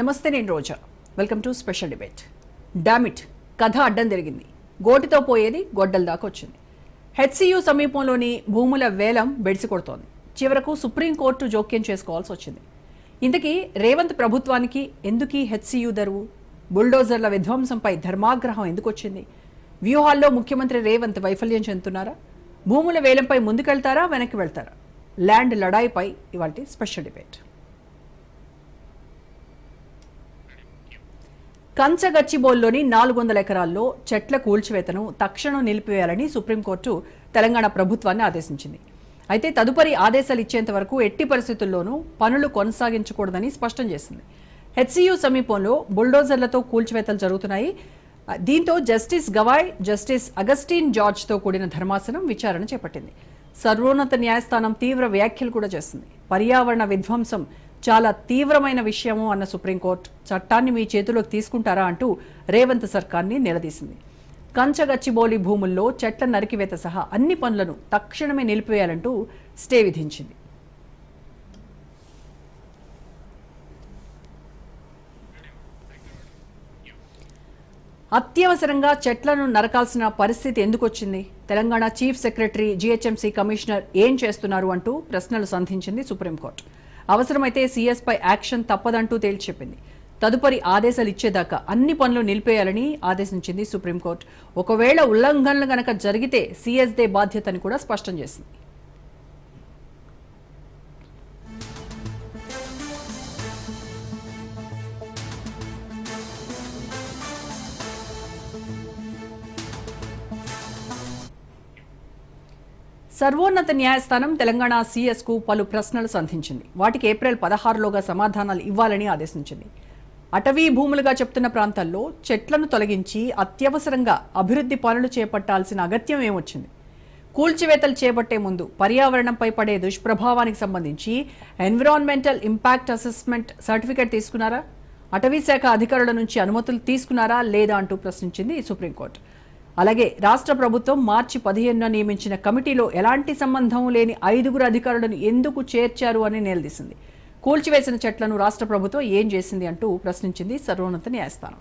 నమస్తే, నేను Roja. Welcome to special debate. Dammit, కథ అడ్డం తిరిగింది. గోటితో పోయేది గొడ్డల దాకా వచ్చింది. హెచ్సియు సమీపంలోని భూముల వేలం బెడిసి కొడుతోంది. చివరకు సుప్రీంకోర్టు జోక్యం చేసుకోవాల్సి వచ్చింది. ఇంతకీ రేవంత్ ప్రభుత్వానికి ఎందుకీ హెచ్సియు దరువు? బుల్డోజర్ల విధ్వంసంపై ధర్మాగ్రహం ఎందుకు వచ్చింది? వ్యూహాల్లో ముఖ్యమంత్రి రేవంత్ వైఫల్యం చెందుతున్నారా? భూముల వేలంపై ముందుకెళ్తారా, వెనక్కి వెళ్తారా? ల్యాండ్ లడాయిపై ఇవాల్టి స్పెషల్ డిబేట్. కంచగచ్చిబౌలిలోని 400 ఎకరాల్లో చెట్ల కూల్చివేతను తక్షణం నిలిపివేయాలని సుప్రీంకోర్టు తెలంగాణ ప్రభుత్వాన్ని ఆదేశించింది. అయితే తదుపరి ఆదేశాలు ఇచ్చేంత వరకు ఎట్టి పరిస్థితుల్లోనూ పనులు కొనసాగించకూడదని స్పష్టం చేసింది. హెచ్సియు సమీపంలో బుల్డోజర్లతో కూల్చివేతలు జరుగుతున్నాయి. దీంతో జస్టిస్ గవాయ్, జస్టిస్ అగస్టిన్ జార్జ్తో కూడిన ధర్మాసనం విచారణ చేపట్టింది. సర్వోన్నత న్యాయస్థానం తీవ్ర వ్యాఖ్యలు కూడా చేసింది. పర్యావరణ విధ్వంసం చాలా తీవ్రమైన విషయము అన్న సుప్రీంకోర్టు చట్టాన్ని మీ చేతిలోకి తీసుకుంటారా అంటూ రేవంత్ సర్కార్ని నిలదీసింది. కంచగచ్చిబౌలి భూముల్లో చెట్ల నరికివేత సహా అన్ని పనులను తక్షణమే నిలిపివేయాలంటూ స్టే విధించింది. అత్యవసరంగా చెట్లను నరకాల్సిన పరిస్థితి ఎందుకు వచ్చింది? Telangana chief secretary, GHMC commissioner ఏం చేస్తున్నారు అంటూ ప్రశ్నలు సంధించింది సుప్రీంకోర్టు. అవసరమైతే సీఎస్పై యాక్షన్ తప్పదంటూ తేల్చెప్పింది. తదుపరి ఆదేశాలు ఇచ్చేదాకా అన్ని పనులు నిలిపేయాలని ఆదేశించింది సుప్రీంకోర్టు. ఒకవేళ ఉల్లంఘనలు గనక జరిగితే సీఎస్దే బాధ్యతని కూడా స్పష్టం చేసింది. సర్వోన్నత న్యాయస్థానం తెలంగాణ సీఎస్కు పలు ప్రశ్నలు సంధించింది. వాటికి ఏప్రిల్ 16లోగా సమాధానాలు ఇవ్వాలని ఆదేశించింది. అటవీ భూములుగా చెప్తున్న ప్రాంతాల్లో చెట్లను తొలగించి అత్యవసరంగా అభివృద్ధి పనులు చేపట్టాల్సిన అగత్యం ఏమొచ్చింది? కూల్చివేతలు చేపట్టే ముందు పర్యావరణంపై పడే దుష్ప్రభావానికి సంబంధించి ఎన్విరాన్మెంటల్ ఇంపాక్ట్ అసెస్మెంట్ సర్టిఫికేట్ తీసుకున్నారా? అటవీ శాఖ అధికారుల నుంచి అనుమతులు తీసుకున్నారా లేదా అంటూ ప్రశ్నించింది సుప్రీంకోర్టు. అలాగే రాష్ట్ర ప్రభుత్వం మార్చి 15న నియమించిన కమిటీలో ఎలాంటి సంబంధం లేని 5 అధికారులను ఎందుకు చేర్చారు అని నిలదీసింది. కూల్చివేసిన చెట్లను రాష్ట్ర ప్రభుత్వం ఏం చేసింది అంటూ ప్రశ్నించింది సర్వోన్నత న్యాయస్థానం.